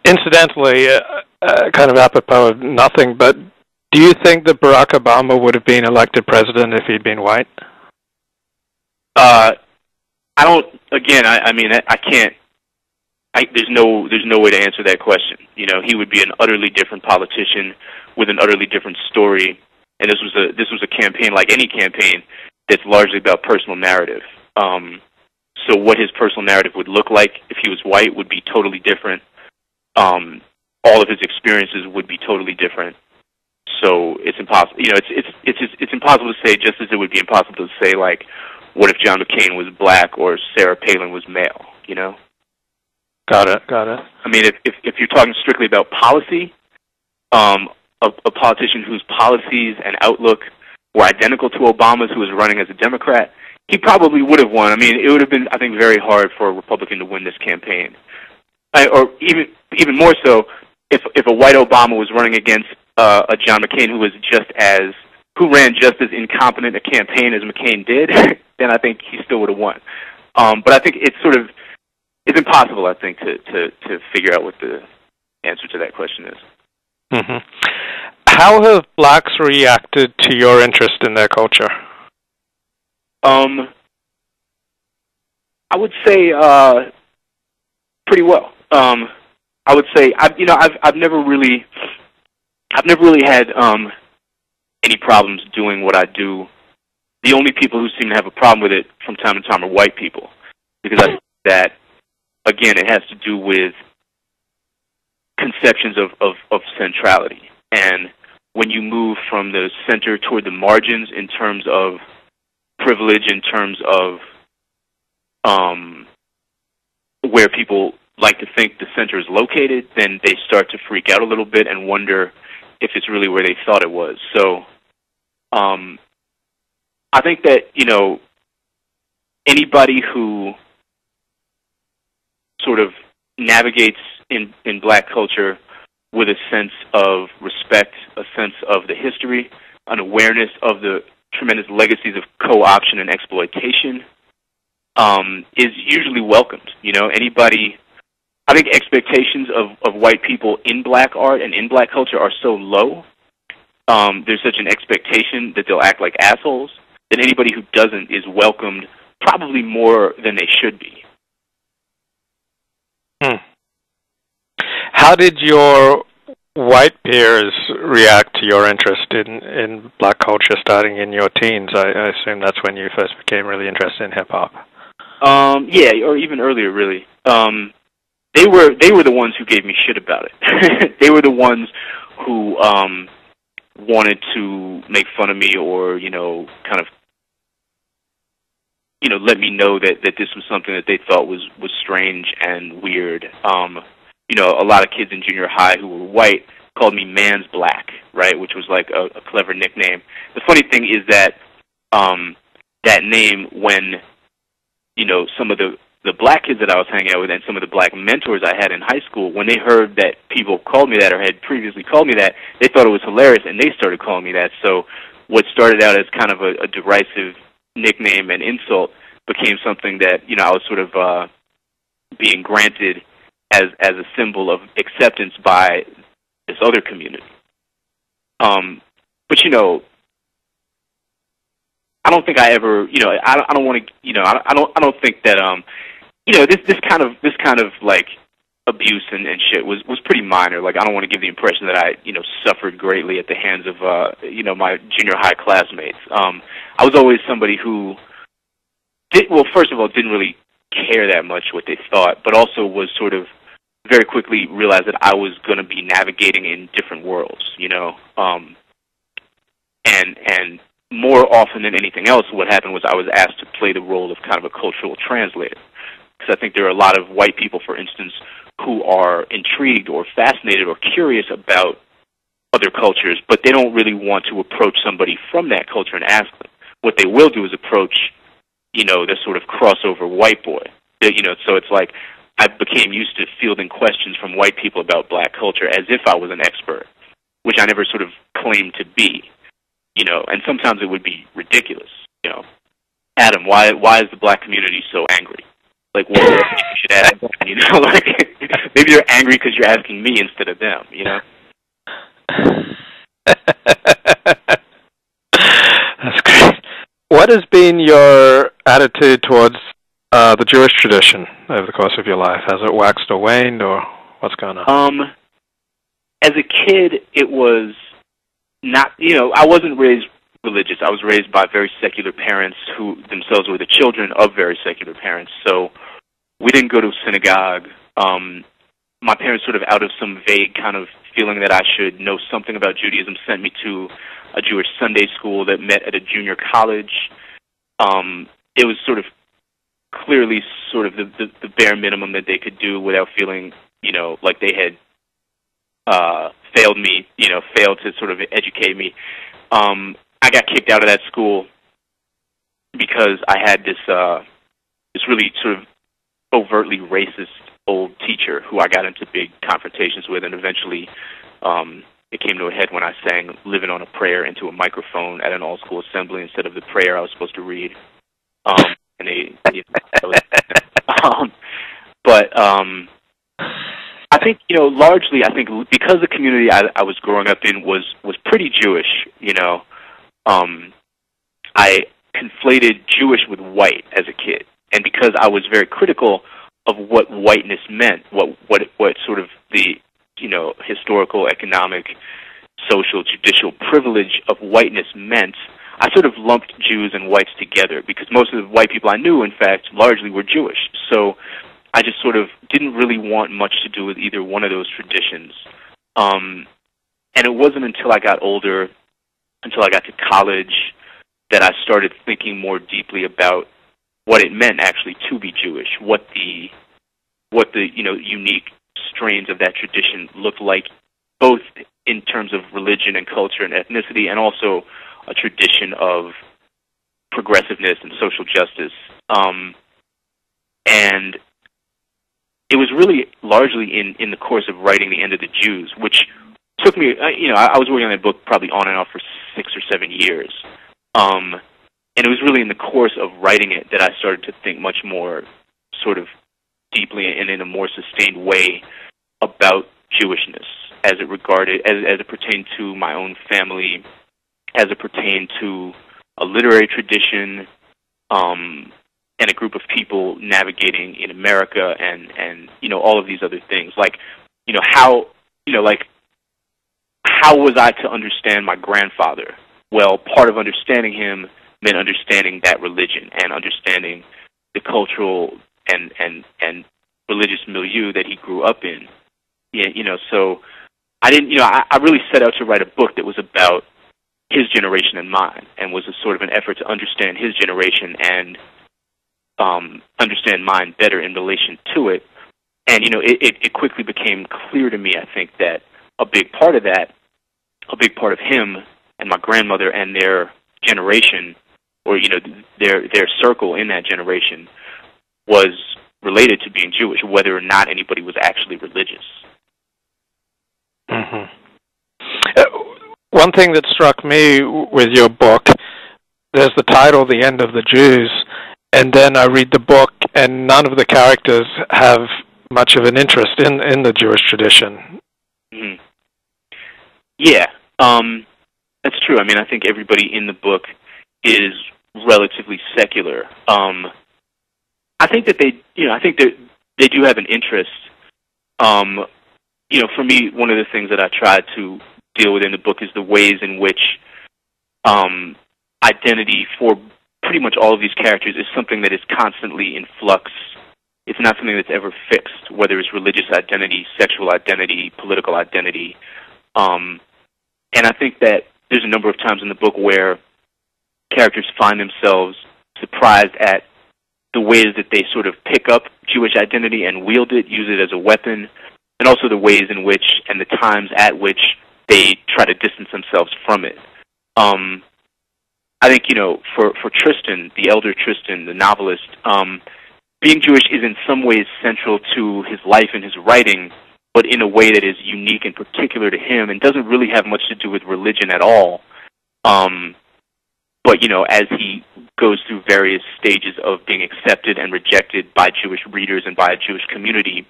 Incidentally, kind of apropos of nothing, but do you think that Barack Obama would have been elected president if he'd been white? I don't. Again, I mean, I can't. There's no way to answer that question. You know, he would be an utterly different politician with an utterly different story, and this was a campaign like any campaign that's largely about personal narrative. So what his personal narrative would look like if he was white would be totally different. All of his experiences would be totally different. So it's impossible. You know, it's impossible to say, just as it would be impossible to say, like, what if John McCain was black or Sarah Palin was male? You know. Got it. I mean, if you're talking strictly about policy, a politician whose policies and outlook were identical to Obama's, who was running as a Democrat, he probably would have won. I mean, it would have been, I think, very hard for a Republican to win this campaign. Or even more so, if a white Obama was running against a John McCain who ran just as incompetent a campaign as McCain did, then I think he still would have won. But I think it's impossible, I think, to figure out what the answer to that question is. Mm-hmm. How have blacks reacted to your interest in their culture? I would say pretty well. I would say I've never really had any problems doing what I do. The only people who seem to have a problem with it from time to time are white people, because I think that, again, it has to do with conceptions of centrality. And when you move from the center toward the margins in terms of privilege, in terms of where people like to think the center is located, then they start to freak out a little bit and wonder if it's really where they thought it was. So I think that, you know, anybody who sort of navigates in black culture with a sense of respect, a sense of the history, an awareness of the tremendous legacies of co-option and exploitation, is usually welcomed. You know, I think expectations of white people in black art and in black culture are so low, there's such an expectation that they'll act like assholes, that anybody who doesn't is welcomed probably more than they should be. How did your white peers react to your interest in black culture starting in your teens? I assume that's when you first became really interested in hip-hop. Yeah, or even earlier, really. They were the ones who gave me shit about it. They were the ones who wanted to make fun of me, or, you know, kind of, you know, let me know that this was something that they thought was strange and weird. You know, a lot of kids in junior high who were white called me Mansbach, right, which was like a clever nickname. The funny thing is that that name, when, you know, some of the black kids that I was hanging out with and some of the black mentors I had in high school, when they heard that people called me that or had previously called me that, they thought it was hilarious, and they started calling me that. So what started out as kind of a derisive nickname and insult became something that, you know, I was sort of being granted as a symbol of acceptance by this other community. But, you know, I don't think I ever, you know, I don't want to, you know, I don't think that, you know, this kind of like abuse and shit was pretty minor. Like, I don't want to give the impression that I, you know, suffered greatly at the hands of, you know, my junior high classmates. I was always somebody who first of all, didn't really care that much what they thought, but also was sort of very quickly realized that I was going to be navigating in different worlds, you know. And more often than anything else, what happened was I was asked to play the role of kind of a cultural translator. Because I think there are a lot of white people, for instance, who are intrigued or fascinated or curious about other cultures, but they don't really want to approach somebody from that culture and ask them. What they will do is approach, you know, this sort of crossover white boy. You know, so it's like I became used to fielding questions from white people about black culture as if I was an expert, which I never sort of claimed to be, you know, and sometimes it would be ridiculous, you know. Adam, why is the black community so angry? Like, well, you should ask them, you know? Like, maybe they're angry because you're asking me instead of them, you know? That's great. What has been your attitude towards the Jewish tradition over the course of your life? Has it waxed or waned, or what's going on? As a kid, it was not, you know, I wasn't raised religious. I was raised by very secular parents who themselves were the children of very secular parents. So we didn't go to synagogue. My parents, sort of out of some vague kind of feeling that I should know something about Judaism, sent me to a Jewish Sunday school that met at a junior college. It was sort of clearly sort of the bare minimum that they could do without feeling, you know, like they had failed me, you know, failed to sort of educate me. I got kicked out of that school because I had this really sort of overtly racist old teacher who I got into big confrontations with, and eventually it came to a head when I sang "Living on a Prayer" into a microphone at an all-school assembly instead of the prayer I was supposed to read. And but I think, you know, largely, I think because the community I was growing up in was pretty Jewish, you know, I conflated Jewish with white as a kid, and because I was very critical of what whiteness meant, what sort of the, you know, historical, economic, social, judicial privilege of whiteness meant, I sort of lumped Jews and whites together because most of the white people I knew, in fact, largely were Jewish. So I just sort of didn't really want much to do with either one of those traditions. And it wasn't until I got older, until I got to college, that I started thinking more deeply about what it meant actually to be Jewish, what the you know, unique strains of that tradition looked like, both in terms of religion and culture and ethnicity, and also a tradition of progressiveness and social justice. And it was really largely in the course of writing The End of the Jews, which took me, you know, I was working on that book probably on and off for 6 or 7 years. And it was really in the course of writing it that I started to think much more sort of deeply and in a more sustained way about Jewishness as it regarded, as it pertained to my own family, as it pertained to a literary tradition, and a group of people navigating in America, and you know, all of these other things. Like, you know, how was I to understand my grandfather? Well, part of understanding him meant understanding that religion and understanding the cultural and religious milieu that he grew up in. Yeah, you know, so I didn't, you know, I really set out to write a book that was about his generation and mine, and was a sort of an effort to understand his generation and understand mine better in relation to it. And, you know, it quickly became clear to me, I think, that a big part of that, a big part of him and my grandmother and their generation, or, you know, their circle in that generation, was related to being Jewish, whether or not anybody was actually religious. Mm-hmm. One thing that struck me with your book, there's the title, The End of the Jews, and then I read the book, and none of the characters have much of an interest in the Jewish tradition. Mm-hmm. Yeah, that's true. I mean, I think everybody in the book is relatively secular. I think that they do have an interest. You know, for me, one of the things that I tried to deal with in the book is the ways in which identity for pretty much all of these characters is something that is constantly in flux. It's not something that's ever fixed, whether it's religious identity, sexual identity, political identity. And I think that there's a number of times in the book where characters find themselves surprised at the ways that they sort of pick up Jewish identity and wield it, use it as a weapon, and also the ways in which and the times at which they try to distance themselves from it. I think, you know, for Tristan, the elder Tristan, the novelist, being Jewish is in some ways central to his life and his writing, but in a way that is unique and particular to him and doesn't really have much to do with religion at all. But, you know, as he goes through various stages of being accepted and rejected by Jewish readers and by a Jewish community,